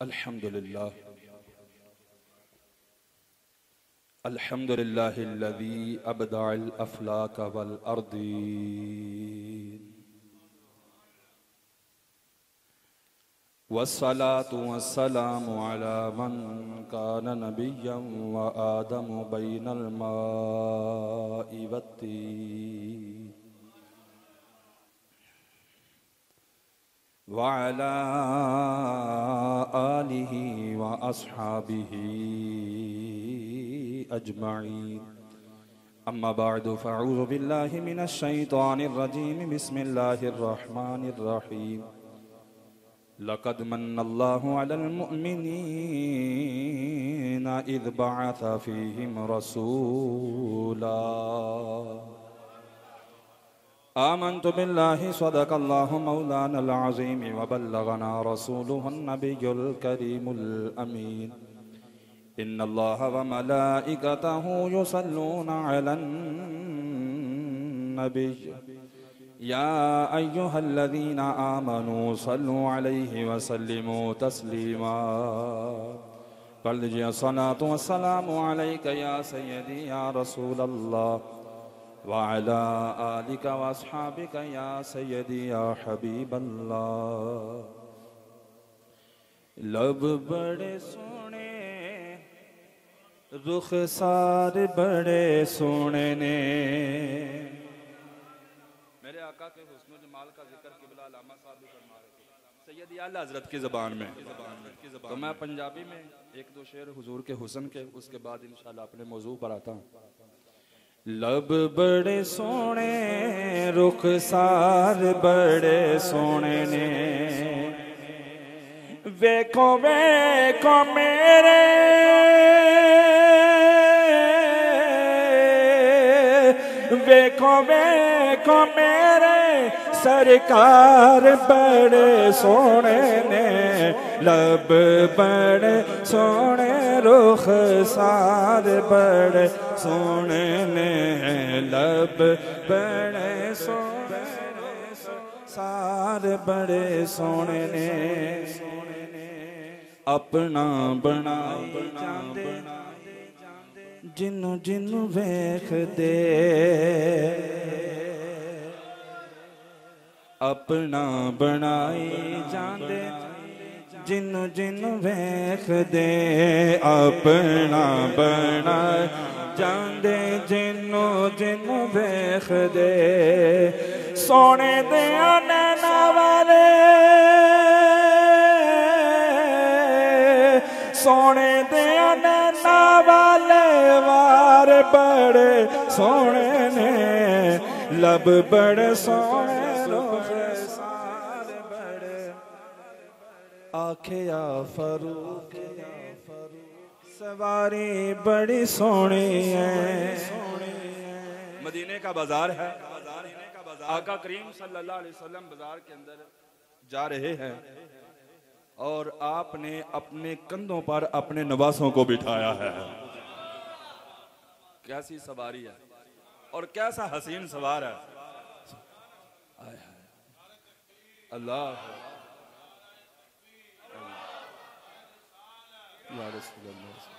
अल्हम्दुलिल्लाहिल्लज़ी अबदअल अफ़लाक वल अर्दीन वस्सलातु वस्सलामु अला मन कान नबिय्यन व आदमु बैनल माइ वत्तीन व अला आलिहि व अस्हाबिहि अजमाइन। अम्मा बअदु फ़अऊज़ु बिल्लाहि मिनश शैतानिर रजीम। बिस्मिल्लाहिर रहमानिर रहीम। लक़द मन्नल्लाहु अलल मुअमिनीना इज़ बअस फ़ीहिम रसूला। आमन्तु बिल्लाहि सदक़ल्लाहु मौलानल अज़ीम व बल्लगना रसूलुहुन नबियुल करीमुल अमीन। इन्नल्लाह व मलाइकतहु युसल्लूना अलन नबी या अय्युहल्लज़ीना आमनू सल्लु अलैहि व सल्लिमू तस्लीमा। पढ़ लीजिए अस्सलातु वस्सलामु अलैका या सय्यदी या रसूलल्लाह व अला आलिका व अस्हाबिका या सय्यदी या हबीबल्लाह। लब बड़े सोने रुखसार बड़े सोने ने। मेरे आका के हुस्न जमाल का जिक्र क़िबला अल्लामा साहब भी फरमा रहे थे सैयदी आला हज़रत की ज़बान में। तो मैं पंजाबी में एक दो शेर हुजूर के हुस्न के, उसके बाद इंशाअल्लाह अपने मौजू पर आता हूँ। लब बड़े सोने रुखसार बड़े सोने ने, वेखो वेखो मेरे वेखो वेखो मेरे सरकार बड़े सोने ने। लब बड़े सोने रुखसार बड़े सोने ने। लब बड़े सोने सार बड़े सोने ने। अपना बनाई जांदे जिन्नू जिन्नू वेख दे। अपना बनाई जांदे जिन्नू जिन्नू वेख दे। अपना बनाई जांदे जिन्नू जिन्नू वेख दे। सोने दे नैना वाले सोने दे नैना वाले वार बड़े सोने ने। लब बड़े सोने रुखसार बड़े। आखे या फरूक सवारी बड़ी सोनी है। मदीने का बाजार है। आका करीम सल्लल्लाहु अलैहि वसल्लम बाजार के अंदर जा रहे हैं और आपने अपने कंधों पर अपने नवासों को बिठाया है। कैसी सवारी है और कैसा हसीन सवार है। अल्लाह या रसूल अल्लाह।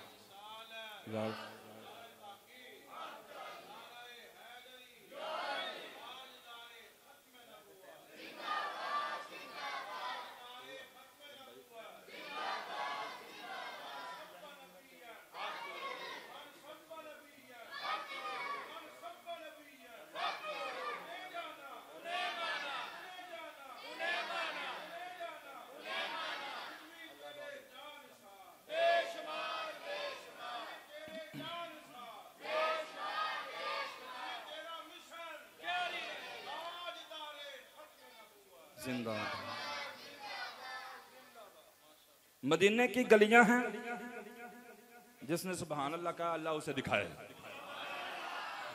मदीने की गलियां हैं, जिसने सुभान अल्लाह का अल्लाह उसे दिखाए।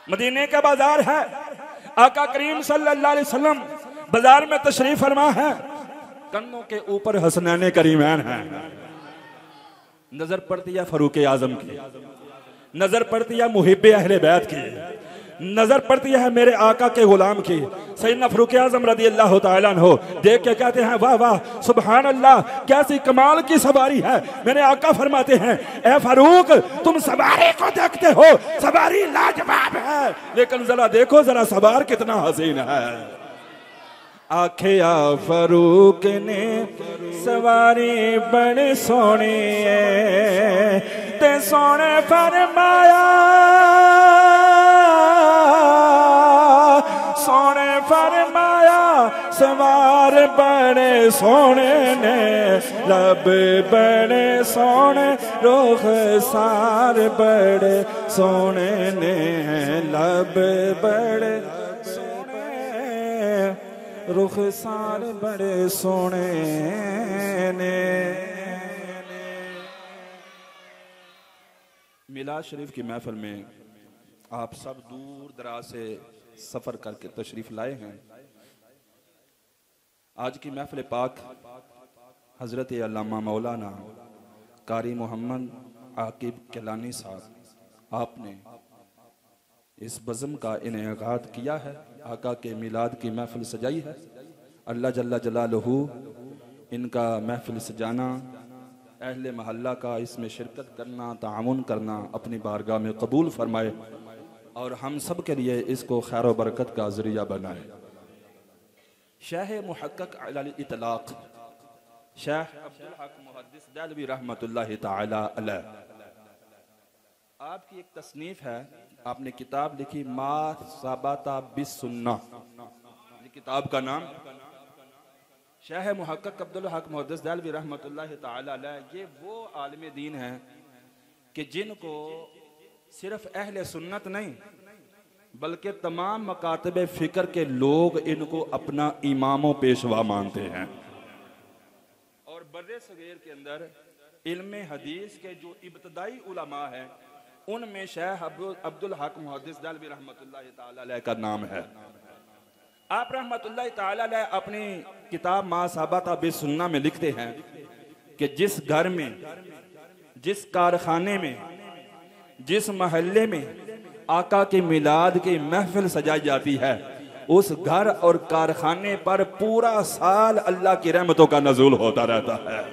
मदीने का बाजार है, आका करीम सल्लल्लाहु अलैहि वसल्लम बाजार में तशरीफ फरमा है। कंधों के ऊपर हसनैन करीमैन है। नजर पड़ती है फरूक आजम की, नजर पड़ती है मुहिब्बे अहले बैत की, नजर पड़ती है मेरे आका के गुलाम की। सैयदना फारूक आज़म रज़ी अल्लाह तआला अन्हु देख के कहते हैं वाह वाह सुभान अल्लाह, कैसी कमाल की सवारी है। मेरे आका फरमाते हैं ए फारूक तुम सवारी को देखते हो, सवारी लाजवाब है, लेकिन जरा देखो जरा सवार कितना हसीन है। आखिया फारूक ने सवारी बड़ी सोनी है, ते सोने फरमाया, सोने फरमाया सवार बड़े सोने ने, लब बड़े सोने रुख सार बड़े सोने ने, लब बड़े रुख सार बड़े सोने ने। मिलाद शरीफ की महफिल में आप सब दूर दराज से सफर करके तशरीफ लाए हैं। आज की महफिल पाक हजरत अल्लामा मौलाना कारी मोहम्मद आकिब किलानी साहब आपने इस बज़म का इनेकाद किया है, आका के मिलाद की महफिल सजाई है। अल्लाह जल्ला जलालहू इनका महफिल सजाना, अहले महल्ला का इसमें शिरकत करना, तामुन करना अपनी बारगाह में कबूल फरमाए और हम सब के लिए इसको खैर व बरकत का ज़रिया बनाए। शेख मुहक्किक अलल इतलाक़ शेख अब्दुल हक मुहद्दिस देहलवी रहमतुल्लाहि तआला अलैह, आपकी एक तसनीफ है, आपने किताब लिखी मा साबाता बिस्सुन्ना, किताब का नाम। शेख मुहक्किक अब्दुल हक मुहद्दिस देहलवी रहमतुल्लाहि तआला अलैह ये वो आलिम दीन हैं कि जिनको सिर्फ अहले सुन्नत नहीं बल्कि तमाम मकातबे फिक्र के लोग इनको अपना इमामों पेशवा मानते हैं। और बर्रे सगीर के अंदर इल्म हदीस के जो इब्तदाई उलमा हैं उनमें शेख अब्दुल हक मुहद्दिस देहलवी रहमतुल्लाहि तआला अलैह का नाम है। आप रहमतुल्लाहि तआला अलैह अपनी किताब मा साबाता बिस्सुन्ना में लिखते हैं कि जिस घर में, जिस कारखाने में, जिस महल्ले में आका के मिलाद की महफिल सजाई जाती है उस घर और कारखाने पर पूरा साल अल्लाह की रहमतों का नज़ूल होता रहता है।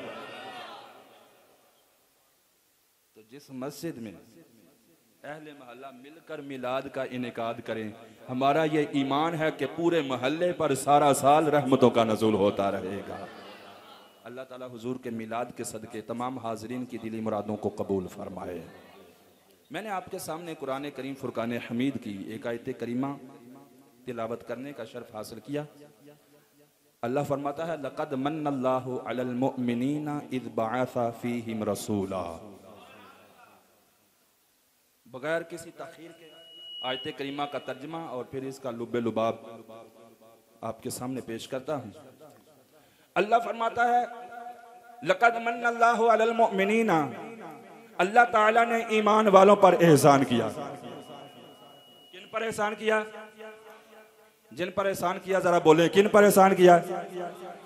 तो जिस मस्जिद में अहले महल्ला मिलकर मिलाद का इनेकाद करें, हमारा ये ईमान है कि पूरे महल्ले पर सारा साल रहमतों का नज़ूल होता रहेगा। अल्लाह ताला हुजूर के मिलाद के सदके तमाम हाज़रीन की दिली मुरादों को कबूल फरमाए। मैंने आपके सामने कुरान करीम फुरकान हमीद की एक आयत करीमा तिलावत करने का शर्फ हासिल किया। अल्लाह फरमाता है लक़द मन्नल्लाहु अलल मुअमिनीना इज़ बअसा फ़ीहिम रसूला। बगैर किसी तख़ीर के आयत करीमा का तर्जमा और फिर इसका लुब्बे लुबाब आपके सामने पेश करता हूँ। अल्लाह फरमाता है लक़द मन्नल्लाहु अलल मुअमिनीना, अल्लाह ताला ने ईमान वालों पर एहसान किया। किन पर एहसान किया? जिन पर एहसान किया जरा बोले, किन पर एहसान किया?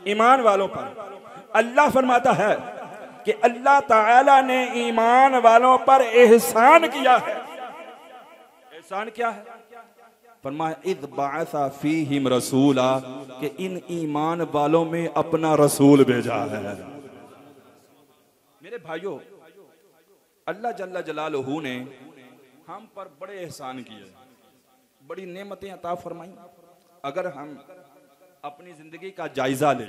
ईमान वालों पर। अल्लाह फरमाता है कि अल्लाह ताला ने ईमान वालों पर एहसान किया है। एहसान क्या है? फरमाया इज़ बअसा फ़ीहिम रसूला, कि इन ईमान वालों में अपना रसूल भेजा है। मेरे भाइयों, अल्लाह जल्ला जलालहू ने हम पर बड़े एहसान किए, बड़ी नेमतें अता फरमाई। अगर हम अपनी जिंदगी का जायजा लें,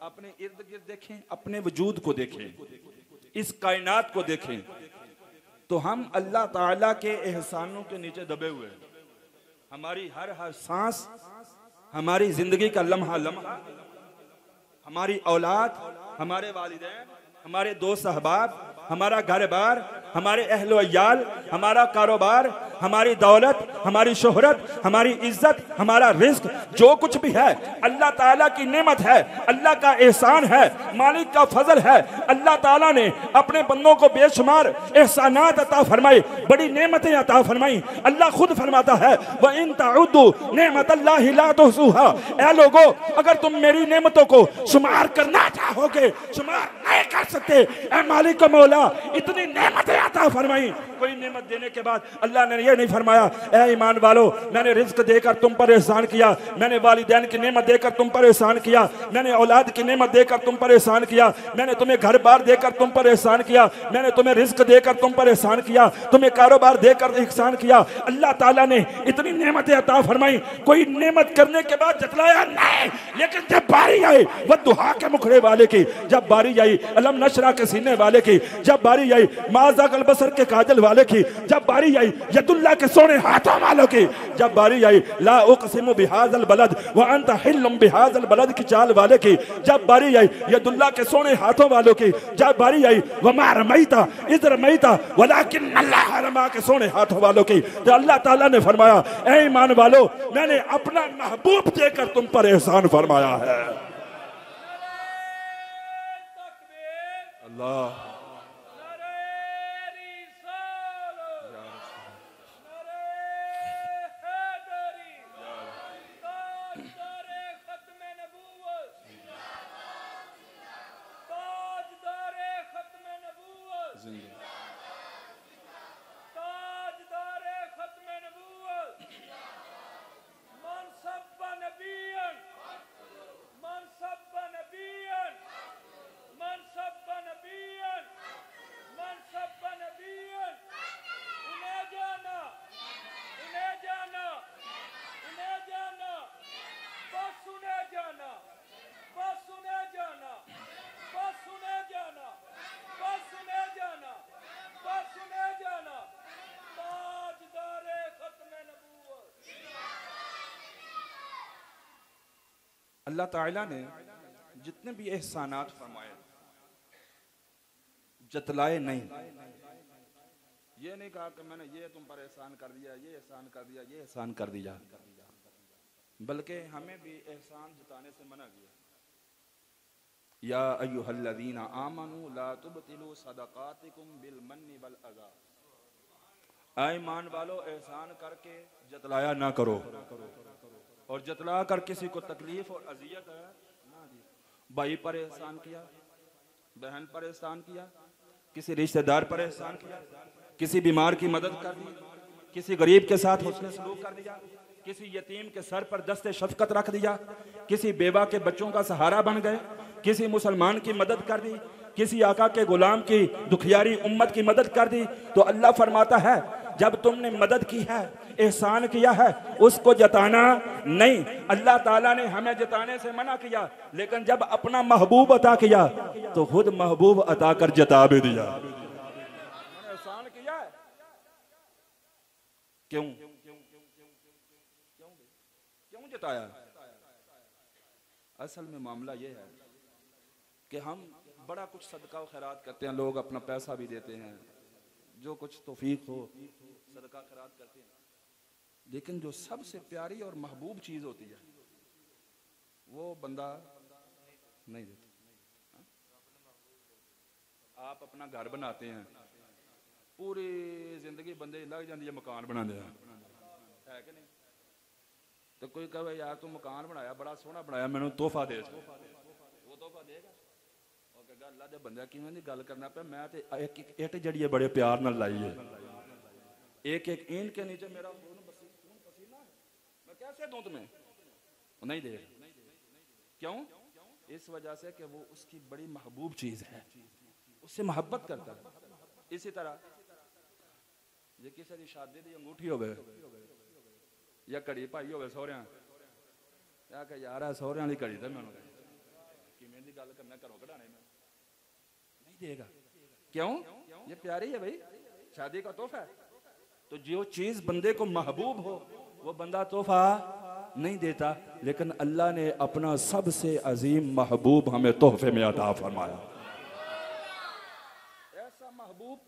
अपने इर्द गिर्द देखें, अपने वजूद को देखें, इस कायनात को देखें, तो हम अल्लाह ताला के एहसानों के नीचे दबे हुए हैं। हमारी हर हर सांस, हमारी जिंदगी का लम्हा लम्हा, हमारी औलाद, हमारे वालिदैन, हमारे दोस्त अहबाब, हमारा घर बार, हमारे अहलो अयाल, हमारा कारोबार, हमारी दौलत, हमारी शोहरत, हमारी इज्जत, हमारा रिस्क, जो कुछ भी है अल्लाह ताला की नेमत है, अल्लाह का एहसान है, मालिक का फजल है। अल्लाह ताला ने अपने बंदों को बेशुमार एहसानात अता फरमाई, बड़ी नेमतें अता फरमाई। अल्लाह खुद फरमाता है व इन तउद्दू नेमतल्लाहि ला तुहसूहा। ऐ लोगो, अगर तुम मेरी नेमतों को शुमार करना चाहते चाहोगे शुमार नहीं कर सकते। ऐ मालिक मौला इतनी नेमतें अता फरमाई, कोई नेमत देने के बाद अल्लाह ने ये नहीं फरमाया ऐ ईमान वालो मैंने रिज्क देकर तुम पर एहसान किया, मैंने वालिदैन की नेमत देकर तुम पर एहसान किया, मैंने औलाद की नेमत देकर तुम पर एहसान किया, मैंने तुम्हें घर बार देकर तुम पर एहसान किया, मैंने तुम्हें रिज्क देकर तुम पर एहसान किया, तुम्हें कारोबार देकर एहसान किया। अल्लाह ताला ने इतनी नेमतें अता फरमाई, कोई नेमत करने के बाद जतलाया नहीं। लेकिन जब बारी आई वद्दुहा के मुखड़े वाले की, जब बारी आई अलम नशरा के सीने वाले की, जब बारी आई माज़ा कल बसर के काजल वाले की, जब बारी आई यदुल्लाह के सोने हाथों वालों की, जब बारी आई ला उक़सिमु बिहाज़ल बलद व अंत हिल्लुम बिहाज़ल बलद की चाल वाले की, जब बारी आई यदुल्लाह के सोने हाथों वालों की, जब बारी आई वमा रमैता इज़ रमैता वलाकिन अल्लाह रमा के सोने हाथों वालों की, तो अल्लाह ताला ने फरमाया ऐ ईमान वालों मैंने अपना महबूब देकर तुम पर एहसान फरमाया है। अल्लाह अल्लाह ताला ने जितने भी एहसानात फरमाए जतलाए नहीं। ये नहीं कहा कि मैंने ये तुम पर एहसान कर दिया, ये एहसान कर दिया, ये एहसान कर दिया, बल्कि हमें भी एहसान जताने से मना किया। या अय्युहल्लज़ीना आमनू ला तुबतिलू सदक़ातिकुम बिल मन्नि वल अज़ा, ऐ ईमान वालो एहसान करके जतलाया ना करो, और जतला कर किसी को तकलीफ और अजियत ना दी। भाई पर एहसान किया, बहन पर एहसान किया, किसी रिश्तेदार पर एहसान किया, किसी बीमार की मदद कर दी, किसी गरीब के साथ हुस्न सलूक कर दिया, किसी यतीम के सर पर दस्ते शफकत रख दिया, किसी बेवा के बच्चों का सहारा बन गए, किसी मुसलमान की मदद कर दी, किसी आका के गुलाम की दुखियारी उम्मत की मदद कर दी। तो अल्लाह फरमाता है जब तुमने मदद की है, एहसान किया है, उसको जताना नहीं। अल्लाह ताला ने हमें जताने से मना किया, लेकिन जब अपना महबूब अता किया तो खुद महबूब अता कर जता भी दिया। एहसान किया है क्यों क्यों जताया? असल में मामला ये है कि हम बड़ा कुछ सदका और खैरात करते हैं, लोग अपना पैसा भी देते हैं, जो कुछ तौफीक हो सदका खैरात करते हैं, लेकिन जो सबसे प्यारी और महबूब चीज होती है वो बंदा नहीं देता। आप अपना घर बनाते हैं, पूरी जिंदगी बंदे लग जाती है मकान बनाने है कि नहीं? तो कोई कहे यार तू मकान बनाया बड़ा सोहना बनाया, मैंने तोहफा दे, वो तोहफा देगा? अल्लाह दे बंदा किवें दी गल करना पे, मैं ते एक इट जड़ी बड़े प्यार नाल लाई है, एक एक ईंट के नीचे मेरा खून पसीना है, मैं कैसे दूं तुम्हें? वो नहीं देगा। क्यों? इस वजह से कि वो उसकी बड़ी महबूब चीज है, उससे मोहब्बत करता है। इसी तरह जे किसी की शादी की अंगूठी होवे या घड़ी पाई होवे सोहरियां, क्या कह यार सोहरियां वाली घड़ी तो मैनूं किवें दी गल करना, घरों कढाने में नहीं देगा। क्यों? ये प्यारी है भाई, शादी का तोहफा है। तो जो चीज बंदे को महबूब हो वो बंदा तोहफा नहीं देता, लेकिन अल्लाह ने अपना सबसे अजीम महबूब हमें तोहफे में अता फरमाया। ऐसा महबूब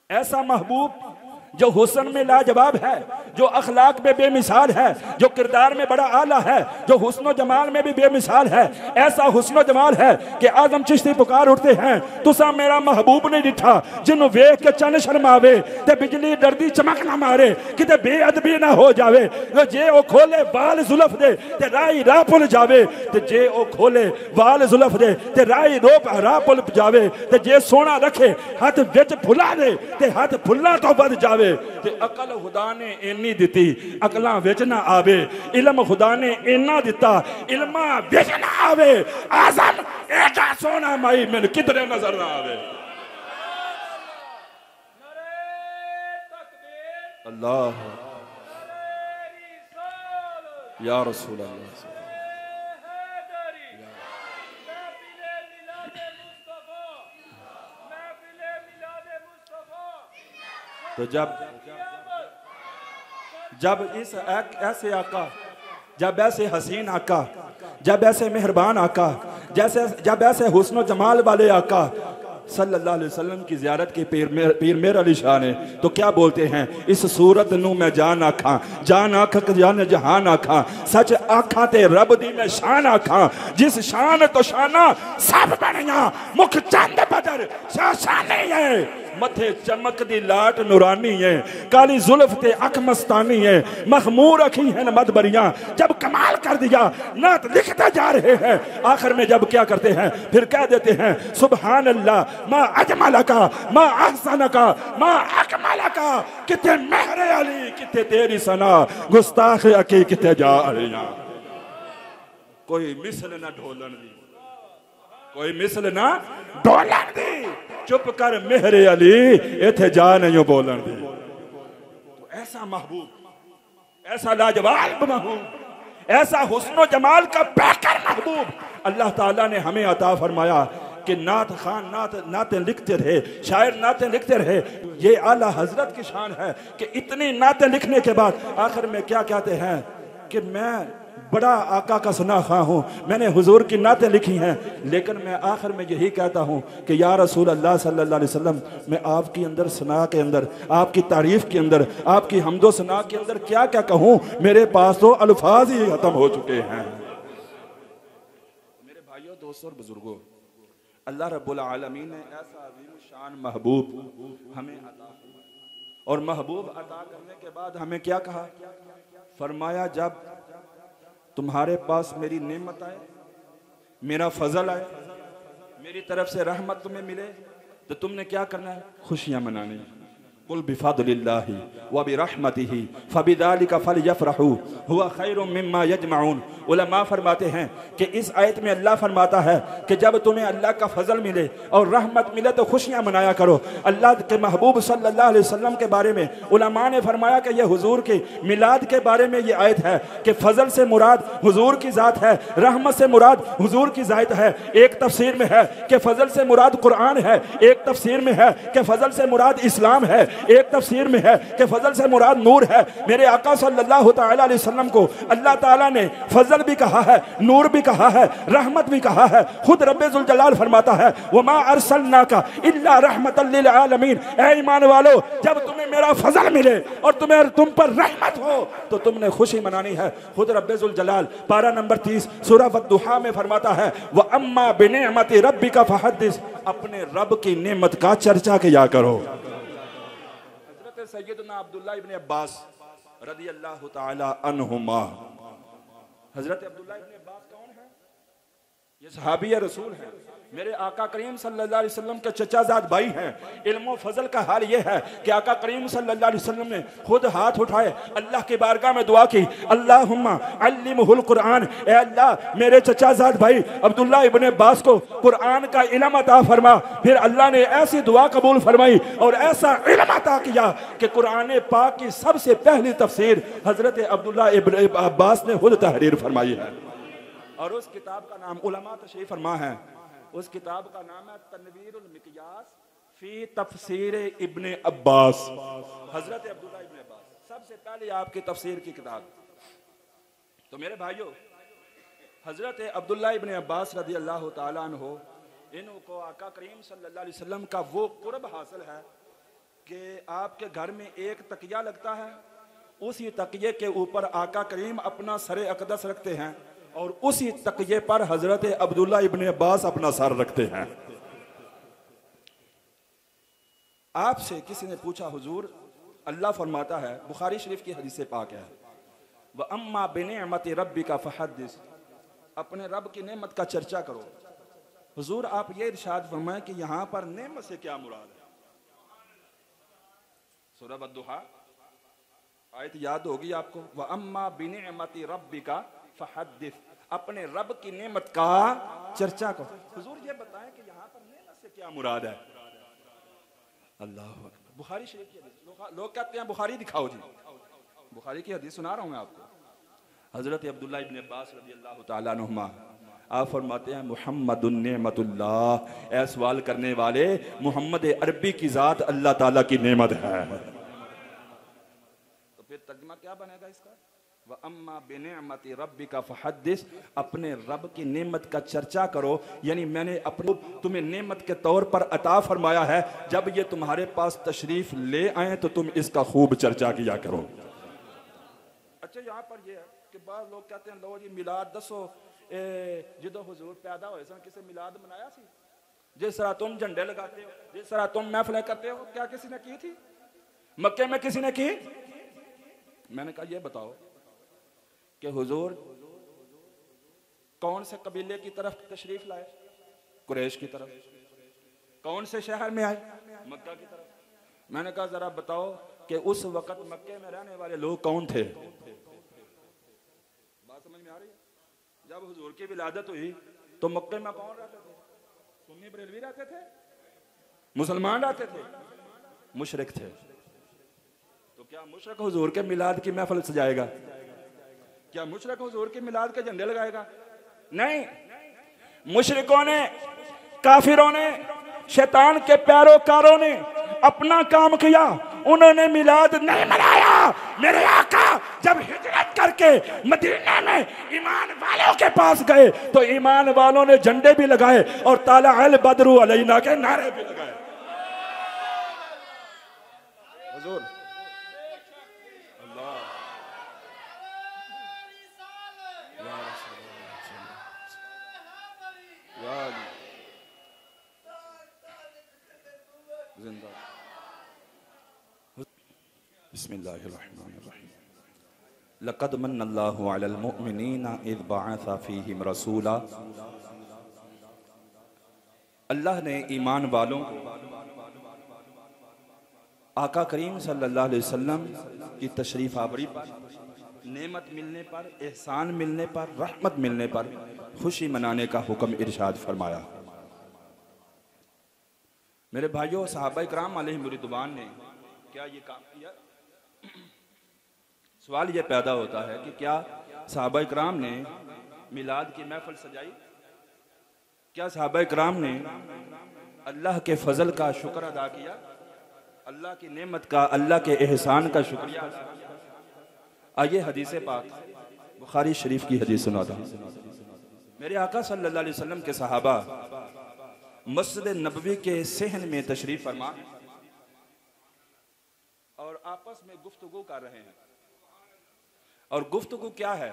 ऐसा महबूब जो हुस्न में लाजवाब है, जो अखलाक में बेमिसाल है, जो किरदार में बड़ा आला है, जो हुस्न जमाल में भी बेमिसाल है। ऐसा हुस्न जमाल है कि आजम चिश्ती पुकार उठते हैं, तुसा मेरा महबूब नहीं डिठा जिन्हों वेख के चन शर्मावे ते बिजली डरदी चमक ना मारे किते बेअदबी ना हो जावे। जे ओ खोले वाल जुल्फ दे ते राही राह भुल जावे, ते जे ओ खोले वाल जुल्फ दे ते राही राह भुल जावे, ते जे सोना रखे हाथ विच फुला दे ते हाथ फुल्ला तो बद जावे। ते अकल खुदा ने इन्नी दिती अकलां विच ना आवे, इल्म खुदा ने इन्ना दिता इल्मा विच ना आवे। आजम एजा सोना माई मैनू किधरे नजर ना आवे। अल्लाह या रसूल अल्लाह। तो जब इस ऐसे आका, जब ऐसे हसीन आका, जब ऐसे मेहरबान आका, जब ऐसे हुस्न जमाल वाले आका सल्लल्लाहु अलैहि वसल्लम की ज़ियारत के पीर मेर अली शाह ने तो क्या बोलते हैं, इस सूरत नू मैं जान आखा, जान आख जान जहान आखा, सच आखा ते रब दी मैं शान आखा, जिस शान तो शाना सब बनिया मुख चंद बदर शाने है। मथे चमक दी लाट नूरानी है, काली जुल्फ ते अख मस्तानी है, मखमूर अखी है मदबरियां। जब कमाल कर दिया नात लिखते जा रहे हैं, आखिर में जब क्या करते हैं फिर कह देते हैं सुभान अल्लाह मा अजमल का मा अहसन का मा अकमल का, किते मेहरे अली किते तेरी सना, गुस्ताख अकी किते जा अलिया। कोई मिसल ना ढोलन दी, कोई मिसल ना ढोलन दी, चुप कर मेहरे अली इथे जा नहीं बोलन दी। तो ऐसा महबूब, ऐसा लाजवाब महबूब, ऐसा हुस्न जमाल का बेहतर महबूब अल्लाह ताला ने हमें अता फरमाया कि नात खान नाते लिखते रहे, शायर नाते लिखते रहे। ये आला हजरत की शान है कि इतनी नाते लिखने के बाद आखिर में क्या कहते हैं कि मैं बड़ा आका का सना खां हूँ, मैंने हुजूर की नातें लिखी हैं, लेकिन मैं आखिर में यही कहता हूँ कि या रसूल अल्लाह सल्लल्लाहु अलैहि वसल्लम, मैं आपकी अंदर सना के अंदर, आपकी तारीफ के अंदर, आपकी हम्दो सना के अंदर क्या क्या कहूँ, मेरे पास तो अल्फाज ही खत्म हो चुके हैं। मेरे भाइयों, दोस्तों और बुजुर्गों, अल्लाह रब्बुल आलमीन ने ऐसा अजीम शान महबूब हमें अता फरमाया, और महबूब अता करने के बाद हमें क्या कहा, फरमाया जब तुम्हारे पास मेरी नेमत आए, मेरा फजल आए, मेरी तरफ से रहमत तुम्हें मिले, तो तुमने क्या करना है, खुशियां मनानी। कुल बिफादिल्लाहि व बिरहमतिही फबिदालिका फलयफरहू हुवा खैरुम मिम्मा यजमाउन। उलमा फरमाते हैं कि इस आयत में अल्लाह फरमाता है कि जब तुम्हें अल्लाह का फजल मिले और रहमत मिले तो खुशियां मनाया करो। अल्लाह के महबूब सल्लल्लाहु अलैहि वसल्लम के बारे में उलमा ने फरमाया कि यह हुजूर के मिलाद के बारे में यह आयत है कि फजल से मुराद हुजूर की ज़ात है, रहमत से मुराद हुजूर की ज़ात है। एक तफसीर में है कि फजल से मुराद कुरान है, एक तफसीर में है कि फजल से मुराद इस्लाम है, एक तफसीर में है कि फजल से मुराद नूर है। मेरे आका सल्लल्लाहु तआला अलैहि वसल्लम को अल्लाह ताला ने फजल भी कहा है, नूर भी कहा है, रहमत भी कहा है। खुद रब्बे जुल जलाल फरमाता है वमा अरसलनाका इल्ला रहमतल लिल आलमीन। ऐ ईमान वालो, जब तुम्हें मेरा फजल मिले और तुम पर रहमत हो तो तुमने खुशी मनानी है। खुद रब्बे जुल जलाल पारा नंबर 30 सूरह वद्दुहा में फरमाता है व अम्मा बिनिअमति रब्बिका फहद्दिस, अपने रब की नेमत का चर्चा किया करो। सैयदना अब्दुल्लाह इब्न अब्बास रज़ी अल्लाह ताला अन्हुमा, हजरत अब्दुल्लाह इब्न अब्बास कौन है? ये सहाबी रसूल है, मेरे आका करीम सल्लल्लाहु अलैहि वसल्लम के चचाजाद भाई हैं। इल्म फजल का हाल ये है कि आका करीम सल्लल्लाहु अलैहि वसल्लम ने खुद हाथ उठाए, अल्लाह की बारगाह में दुआ की, अल्लाहुम्मा अल्लिमहुल कुरान, ए अल्लाह मेरे चचाजाद भाई अब्दुल्ला इब्न अब्बास को कुरान का इल्म अता फरमा। फिर अल्लाह ने ऐसी दुआ कबूल फरमाई और ऐसा इल्म अता किया कि कुरान पाक की सबसे पहली तफसीर हजरत अब्दुल्ला इब्न अब्बास ने खुद तहरीर फरमाई है। और उस किताब का नाम उलमा तशरीफ फरमा है, उस किताब का नाम है तनवीरुल मिकयास फी तफसीर इब्ने अब्बास। हजरत अब्दुल्ला इब्ने अब्बास सबसे पहले आपकी तफसीर की किताब। तो मेरे भाइयों, हजरत अब्दुल्ला इब्ने अब्बास रज़ी अल्लाह ताला अन्हु, इनको आका करीम सल्लल्लाहु अलैहि वसल्लम का वो कुर्ब हासिल है कि आपके घर में एक तकिया लगता है, उसी तकिए के ऊपर आका करीम अपना सर अकदस रखते हैं और उसी तकिए पर हजरत अब्दुल्ला इब्ने अब्बास अपना सर रखते हैं। आपसे किसी ने पूछा हुजूर, अल्लाह फरमाता है, बुखारी शरीफ की हदीस पाक है, व अम्मा बिनिअमति रब्बिका फहद्दिस, अपने रब की नेमत का चर्चा करो। हुजूर आप ये इरशाद फरमाएं कि यहाँ पर नेमत से क्या मुराद है। सूरह बद्दुहा आयत याद होगी आपको, व अम्मा बिनिअमति रब्बिका फहद्दिस, अपने रब की नेमत का चर्चा करो। हुजूर ये बताएं कि यहाँ पर नेमत से क्या मुराद है। अल्लाह अकबर। बुखारी शरीफ की हदीस, लोग कहते हैं बुखारी दिखाओ जी, बुखारी की हदीस सुना रहा हूं मैं आपको। हजरत अब्दुल्ला इब्ने अब्बास रज़ी अल्लाह तआला अन्हुमा आप फरमाते हैं, मुहम्मदुन नेमतुल्लाह, ऐ सवाल करने वाले, मोहम्मद अरबी की जात अल्लाह ताला की नेमत है। तो फिर तर्जुमा क्या बनेगा इसका, व अम्मा बिनिअमति रब्बिका फहद्दिस, अपने रब की नेमत का चर्चा करो। यानी मैंने अपने तुम्हें नेमत के तौर पर अता फरमाया है, जब ये तुम्हारे पास तशरीफ ले आए तो तुम इसका खूब चर्चा किया करो। अच्छा यहाँ पर यह है कि बाद लोग कहते हैं, लो जी मिलाद दसो, जो हुजूर पैदा होए सन किसी मिलाद मनाया सी, जिस तरह तुम झंडे लगाते हो, जिस तरह तुम महफिलें करते हो, क्या किसी ने की थी? मक्के में किसी ने की? मैंने कहा ये बताओ कि हुजूर कौन से कबीले की तरफ तशरीफ लाए? कुरैश की तरफ। कौन से शहर में आए? मक्का की तरफ। मैंने कहा जरा बताओ कि उस वक्त मक्के में रहने वाले लोग कौन थे? बात समझ में आ रही है? जब हुजूर की विलादत हुई तो मक्के में कौन रहते थे? सुन्नी बरेलवी रहते थे, मुसलमान रहते थे, मुशरिक थे। तो क्या मुशरिक हुजूर के मिलाद की महफिल सजाएगा? क्या मुशरिक हुजूर के मिलाद के झंडे लगाएगा? नहीं। मुशरिकों ने, काफिरों ने, शैतान के पैरोकारों ने अपना काम किया, उन्होंने मिलाद नहीं मनाया। मेरे आका जब हिजरत करके मदीने में ईमान वालों के पास गए तो ईमान वालों ने झंडे भी लगाए और ताला अल बदरु अलैना के नारे भी लगाए। हुजूर बिस्मिल्लाहिर्रहमानिर्रहीम। लक़द मन्नल्लाहु अलल मुअमिनीना इज़ बअसा फ़ीहिम रसूला, अल्लाह ने ईमान वालों को आका करीम सल्लल्लाहु अलैहि वसल्लम की तशरीफ आवरी पर, नेमत मिलने पर, एहसान मिलने पर, रहमत मिलने पर खुशी मनाने का हुक्म इरशाद फरमाया। मेरे भाइयों, सहाबा इकराम अलैहिम रिदवान ने क्या ये काम किया? सवाल ये पैदा होता है कि क्या सहाबा इकराम ने मिलाद की महफिल सजाई? क्या सहाबा इकराम ने अल्लाह के फजल का शुक्र अदा किया? अल्लाह की नेमत का, अल्लाह के एहसान का शुक्रिया? आइए हदीस पाक बुखारी शरीफ की हदीस सुनाता हूं। मेरे आका सल्लल्लाहु अलैहि वसल्लम के सहाबा मस्जिद नबवी के सहन में तशरीफ फरमा और आपस में गुफ्तगू कर रहे हैं। और गुफ्तगू क्या है?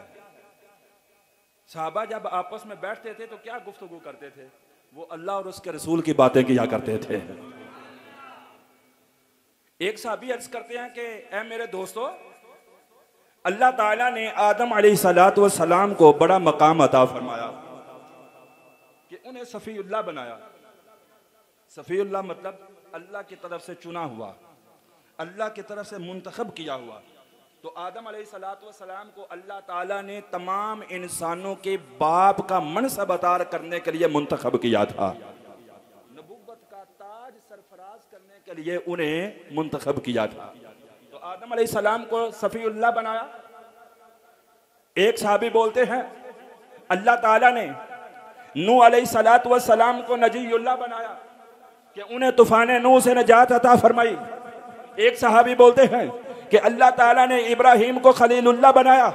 सहाबा जब आपस में बैठते थे तो क्या गुफ्तगू करते थे? वो अल्लाह और उसके रसूल की बातें किया करते थे। एक सहाबी अर्ज करते हैं कि ऐ मेरे दोस्तों, अल्लाह ताला ने आदम अलैहिस्सलातु वस्सलाम को बड़ा मकाम अता फरमाया कि उन्हें सफीउल्लाह बनाया। सफीउल्लाह मतलब अल्लाह की तरफ से चुना हुआ, अल्लाह की तरफ से मुंतखब किया हुआ। तो आदम अलैहिस्सलातु वस्सलाम को अल्लाह ताला ने तमाम इंसानों के बाप का मनसब अता करने के लिए मुंतखब किया था। नबुव्वत का ताज सरफराज करने के लिए उन्हें मुंतखब किया था। तो आदम अलैहिस्सलाम को सफीउल्लाह बनाया। एक सहाबी बोलते हैं अल्लाह ताला ने नूह अलैहिस्सलातु वस्सलाम को नजीयुल्लाह बनाया कि उन्हें तूफान नूह से नजात अता फरमाई। एक सहाबी बोलते हैं कि अल्लाह ताला ने इब्राहीम को खलीलुल्लाह बनाया।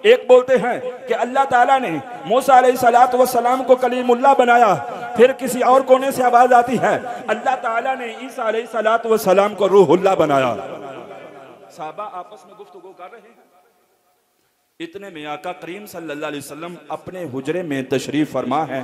एक बोलते हैं कि अल्लाह ताला ने मूसा अलैहिस्सलातु वस्सलाम को कलीमुल्लाह बनाया। फिर किसी और कोने से आवाज आती है अल्लाह ताला ने ईसा अलैहिस्सलातु वस्सलाम को रूहुल्लाह बनाया। सहाबा आपस में गुफ्तगू कर रहे हैं। इतने में आका करीम सल्लल्लाहु अलैहि वसल्लम अपने हुजरे में तशरीफ फरमा है।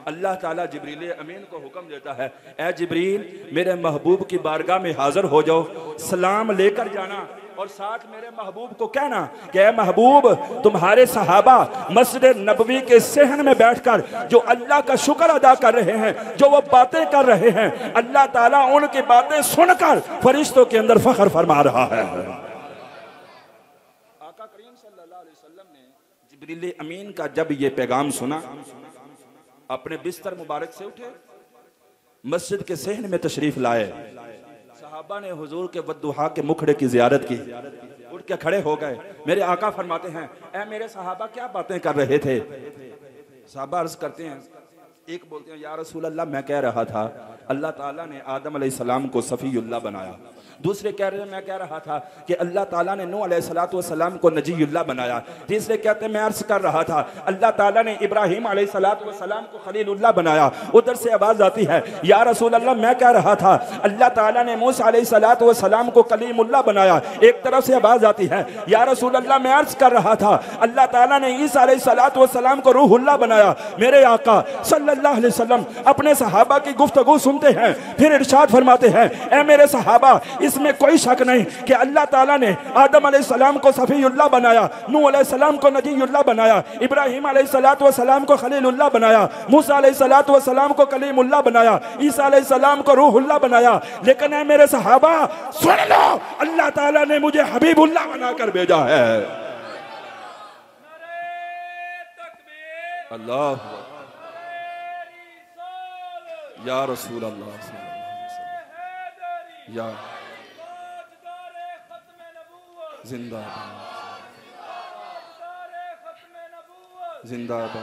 अल्लाह ताला जिब्रील अमीन को हुक्म देता है, ए जिब्रील मेरे महबूब की बारगाह में हाजिर हो जाओ, सलाम लेकर जाना और साथ मेरे महबूब को कहना कि ए महबूब तुम्हारे सहाबा मस्जिद नबवी के सहन में बैठकर जो अल्लाह का शुक्र अदा कर रहे हैं, जो वो बातें कर रहे हैं, अल्लाह ताला उनकी बातें सुनकर फरिश्तों के अंदर फख्र फरमा रहा है। आका करीम सल्लल्लाहु अलैहि वसल्लम ने जिब्रील अमीन का जब ये पैगाम सुना, अपने बिस्तर मुबारक से उठे, मस्जिद के सहन में तशरीफ लाए। सहाबा ने हुजूर के वद्दुहा के मुखड़े की जियारत की, उठ के खड़े हो गए। मेरे आका फरमाते हैं, ए मेरे सहाबा क्या बातें कर रहे थे? सहाबा अर्ज करते हैं, एक बोलते हैं या रसूल अल्लाह मैं कह रहा था अल्लाह ताला ने आदम अलैहिस्सलाम को सफीउल्लाह बनाया। दूसरे कह रहे हैं मैं कह रहा था कि अल्लाह ताला ने नूह अलैहिस्सलातु वस्सलाम को नजीयुल्लाह बनाया। तीसरे कहते हैं मैं अर्ज कर रहा था अल्लाह ताला ने इब्राहिम अलैहिस्सलातु वस्सलाम को खलीलुल्लाह बनाया। उधर से आवाज आती है या रसूल अल्लाह मैं कह रहा था अल्लाह ताला ने मूसा अलैहिस्सलातु वस्सलाम को कलीमुल्लाह बनाया। एक तरफ से आवाज आती है या रसूल अल्लाह मैं अर्ज कर रहा था अल्लाह ताला ने ईसा अलैहिस्सलातु वस्सलाम को रूहुल्लाह बनाया। मेरे आका सल्लल्लाहु अलैहि वसल्लम अपने सहाबा की गुफ्तगू सुनते हैं, फिर इरशाद फरमाते हैं, ए मेरे सहाबा इसमें कोई शक नहीं कि अल्लाह ताला ने आदम अलैहिस्सलाम को सफीउल्लाह बनाया, नूह अलैहिस्सलाम को नजीयुल्लाह बनाया, इब्राहिम अलैहिस्सलातु वस्सलाम को खलीलुल्लाह बनाया, मूसा अलैहिस्सलातु वस्सलाम को कलीमुल्लाह बनाया, ईसा अलैहिस्सलाम को रूहुल्लाह बनाया। लेकिन है मेरे सहाबा सुन लो, अल्लाह ताला ने मुझे हबीबुल्लाह बनाकर भेजा है। अल्लाह या रसूल अल्लाह या जिंदाबाद जिंदाबाद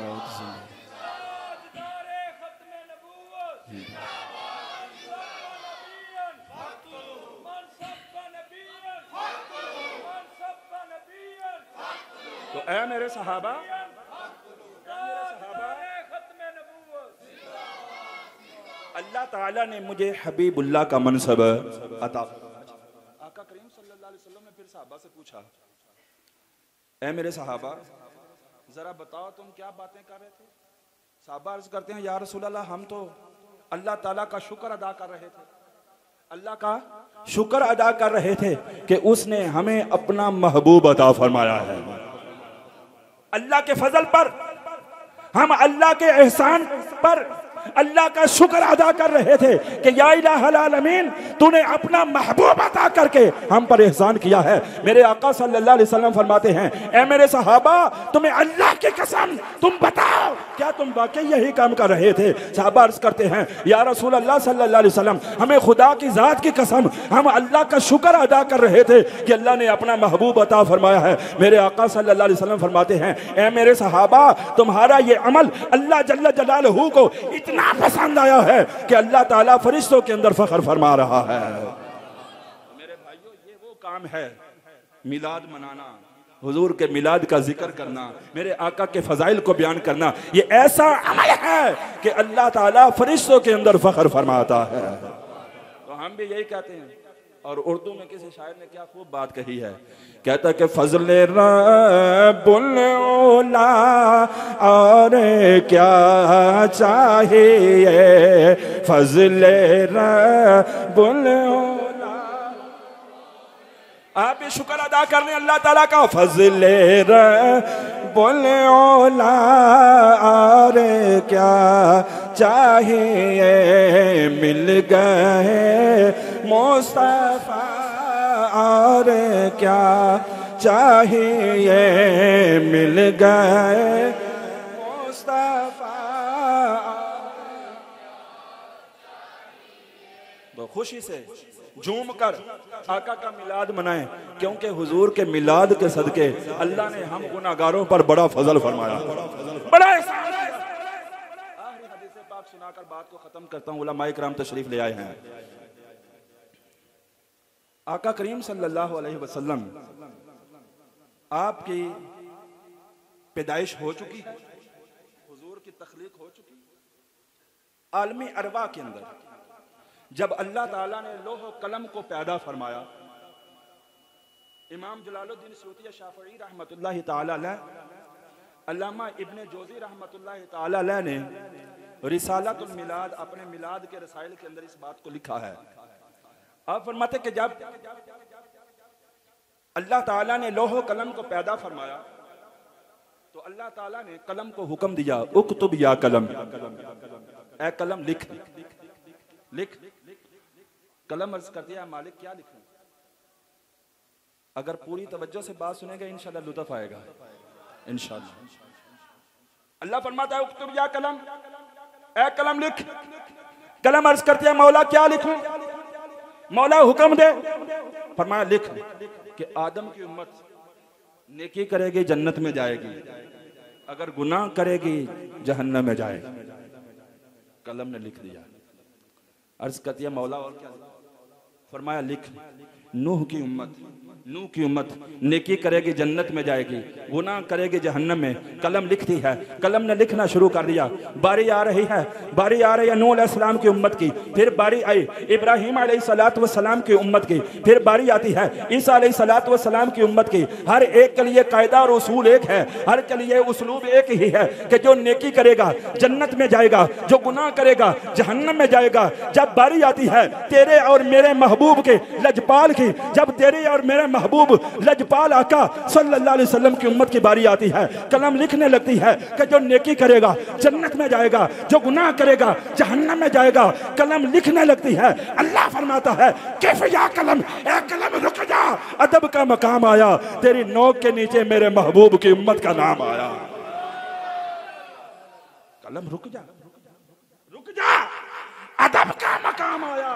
तो ऐ मेरे सहाबा अल्लाह ताला ने मुझे हबीबुल्लाह का मनसब अता। आका करीम सल्लल्लाहु अलैहि वसल्लम ने फिर सहाबा से पूछा, ऐ मेरे सहाबा जरा बताओ तुम क्या बातें कर रहे थे? सहाबा अर्ज करते हैं या रसूल अल्लाह हम तो अल्लाह ताला का शुक्र अदा कर रहे थे, अल्लाह का शुक्र अदा कर रहे थे कि उसने हमें अपना महबूब अता फरमाया है। अल्लाह के फजल पर, हम अल्लाह के एहसान पर अल्लाह का शुक्र अदा कर रहे थे कि या इलाहल आलमीन तूने अपना महबूब अता करके हम पर एहसान किया है। मेरे आका सल्लल्लाहु अलैहि वसल्लम फरमाते हैं, ऐ मेरे सहाबा तुम्हें अल्लाह की कसम तुम बताओ क्या तुम वाकई यही काम कर रहे थे? सहाबा अर्ज करते हैं या रसूल अल्लाह सल्लल्लाहु अलैहि वसल्लम हमें खुदा की जात की कसम हम अल्लाह का शुक्र अदा कर रहे थे कि अल्लाह ने अपना महबूब अता फरमाया है। मेरे आका सल्लल्लाहु अलैहि वसल्लम फरमाते हैं, ऐ मेरे सहाबा तुम्हारा ये अमल अल्लाह जल्ल जलालहू को इतना पसंद आया है कि अल्लाह ताला फरिश्तों के अंदर फख्र फरमा रहा है। मेरे भाइयों ये वो काम है मिलाद मनाना, हुजूर के मिलाद का जिक्र करना, मेरे आका के फजाइल को बयान करना, ये ऐसा अमल है कि अल्लाह ताला फरिश्तों के अंदर फख्र फरमाता है। तो हम भी यही कहते हैं। और उर्दू में किसी शायर ने क्या खूब बात कही है, कहता कि फजले रब्बुल औला और क्या चाहिए, फजले रब्बुल औला। आप भी शुक्र अदा कर लें अल्लाह ताला का, फजले रब्बुल औला और क्या चाहिए, मिल गए मुस्तफा और क्या चाहिए, मिल गए मुस्तफा। तो खुशी से झूम कर आका का मिलाद मनाएं, क्योंकि हुजूर के मिलाद के सदके अल्लाह ने हम गुनाहगारों पर बड़ा फजल फरमाया, बड़ा एहसान है। आखिरी हदीस पाक सुनाकर बात को खत्म करता हूं। उलमाए किराम तशरीफ ले आए हैं। आका करीम सल्लल्लाहु अलैहि वसल्लम आपकी पैदाइश हो चुकी है, हुजूर की तख्लीक हो चुकी है। आलमी अरवा के अंदर जब अल्लाह ताला ने लोह कलम को पैदा फरमाया, इमाम जलालुद्दीन सूती शाफई रहमतुल्लाह ताला अलैह, अल्लामा इब्ने जोज़ी रहमतुल्लाह ताला अलैह ने रिसालतुल मिलाद अपने मिलाद के रसाइल के अंदर इस बात को लिखा है। आप फरमाते कि जब अल्लाह ताला ने लोह कलम को पैदा फरमाया तो अल्लाह ताला ने कलम को हुक्म दिया, उक्तुब या कलम, ए कलम लिख लिख। कलम अर्ज कर दिया, मालिक क्या लिखूं? अगर पूरी तवज्जो से बात सुनेगा इंशाल्लाह लुत्फ आएगा इंशाल्लाह। अल्लाह फरमाता है उक्तुब या कलम, ए कलम लिख। कलम अर्ज करते हैं मौला क्या लिखूं? मौला हुक्म दे। फरमाया लिख कि आदम की उम्मत नेकी करेगी जन्नत में जाएगी, अगर गुनाह करेगी जहन्नम में जाएगी। कलम ने लिख दिया। अर्ज करती है मौला और क्या? फरमाया लिख नूह की उम्मत नेकी करेगी जन्नत में जाएगी, गुनाह करेगी जहन्नम में। कलम लिखती है। कलम ने लिखना शुरू कर दिया। बारी आ रही है नूह अलैहिस्सलाम की उम्मत की, फिर बारी आई इब्राहीम अलैहिस्सलाम की उम्मत की, फिर बारी आती है ईसा अलैहिस्सलाम की उम्मत की। हर एक के लिए कायदा और उसूल एक है, हर के लिए उसूल एक ही है कि जो नेकी करेगा जन्नत में जाएगा, जो गुनाह करेगा जहन्नम में जाएगा। जब बारी आती है तेरे और मेरे महबूब के लजपाल की, जब तेरे और मेरे महबूब लजपाल आका सल्लल्लाहु अलैहि वसल्लम की उम्मत की बारी आती है, कलम लिखने लगती है कि जो नेकी करेगा जन्नत में जाएगा, जो गुनाह करेगा जहन्नम में जाएगा। कलम लिखने लगती है। अल्लाह फरमाता है कैफ या कलम, ए कलम रुक जा, अदब का मकाम आया, तेरी नोक के नीचे मेरे महबूब की उम्मत का नाम आया। कलम रुक जा, अदब का मकाम आया,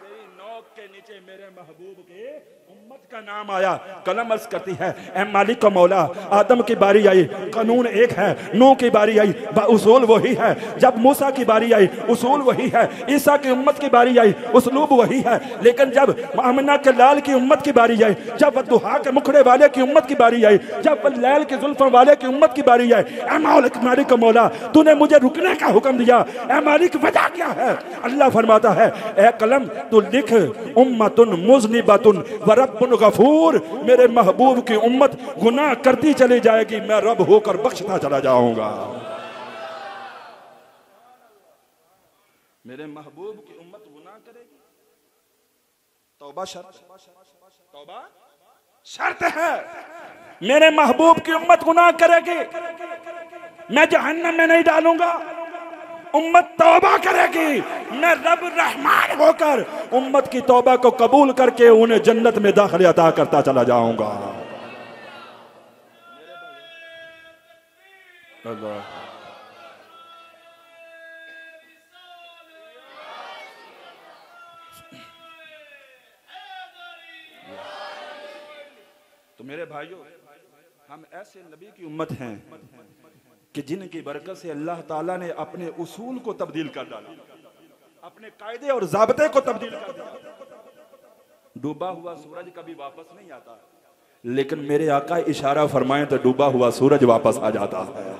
तेरी नोक के नीचे मेरे महबूब के उम्मत का नाम आया। कलम अर्ज करती है ए मालिक का मौला, आदम की बारी आई, कानून एक है। नूह की बारी आई, उसूल वही है। जब मूसा की बारी आई, उसूल वही है। ईसा की उम्मत की बारी आई, उसूलूब वही है। लेकिन जब आमिना के लाल की उम्मत की बारी आई, जब दुहा के मुखड़े वाले की उम्मत की बारी आई, जब लैल के जुल्फों वाले की उम्मत की बारी आई, ए मालिक का मौला, तूने मुझे रुकने का हुक्म दिया, ए मालिक वजह क्या है? अल्लाह फरमाता है ए कलम तू लिख उम्मतुन मुज़निबतुन व रब्बुन गफूर, मेरे महबूब की उम्मत गुनाह करती चली जाएगी, मैं रब होकर बख्शता चला जाऊंगा। मेरे महबूब की उम्मत गुनाह करेगी, तौबा शर्त है। मेरे महबूब की उम्मत गुनाह करेगी, मैं जहन्नम में नहीं डालूंगा। उम्मत तौबा करेगी, मैं रब रहमान होकर उम्मत की तौबा को कबूल करके उन्हें जन्नत में दाखिले अता करता चला जाऊंगा। तो मेरे भाइयों, हम ऐसे नबी की उम्मत हैं कि जिनकी बरकत से अल्लाह ताला ने अपने उसूल को तब्दील कर डाला, अपने कायदे और ज़ाब्ते को तब्दील कर दिया। डूबा हुआ सूरज कभी वापस नहीं आता, लेकिन मेरे आका इशारा फरमाएं तो डूबा हुआ सूरज वापस आ जाता है।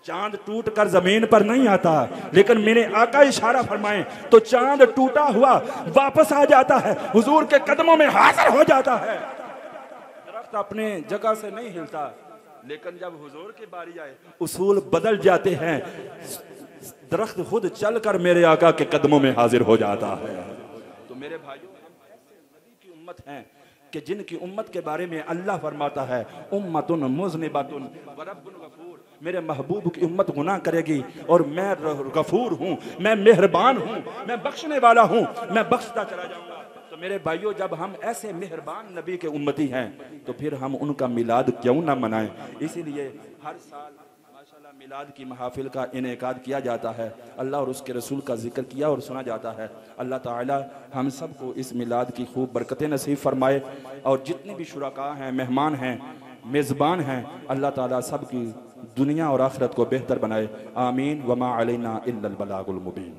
चांद टूट कर जमीन पर नहीं आता, लेकिन मेरे आका इशारा फरमाएं तो चांद टूटा हुआ वापस आ जाता है, हुजूर के कदमों में हाजिर हो जाता है। दरख्त अपने जगह से नहीं हिलता, लेकिन जब हुजूर की बारी आए उसूल बदल जाते हैं। दरख्त खुद चलकर मेरे आका के कदमों में हाजिर हो जाता है। तो मेरे भाइयों, हम ऐसे नबी की उम्मत हैं कि जिनकी उम्मत के बारे में अल्लाह फरमाता है उम्मतुन मुज़निबतुन व रब्बुन गफूर, मेरे महबूब की उम्मत गुनाह करेगी और मैं गफूर हूँ, मैं मेहरबान हूँ, मैं बख्शने वाला हूँ, मैं बख्शता चला जाऊंगा। तो मेरे भाइयों, जब हम ऐसे मेहरबान नबी के उम्मती हैं तो फिर हम उनका मिलाद क्यों ना मनाएं। इसीलिए हर साल माशाल्लाह मिलाद की महफिल का इनेकाद किया जाता है, अल्लाह और उसके रसूल का जिक्र किया और सुना जाता है। अल्लाह ताला हम सबको इस मिलाद की खूब बरकतें नसीब फरमाए, और जितने भी शुरका हैं, मेहमान हैं, मेज़बान हैं, अल्लाह ताला सब की दुनिया और आखिरत को बेहतर बनाए। आमीन। वमा अलैना इल्लल बलागुल मुबीन।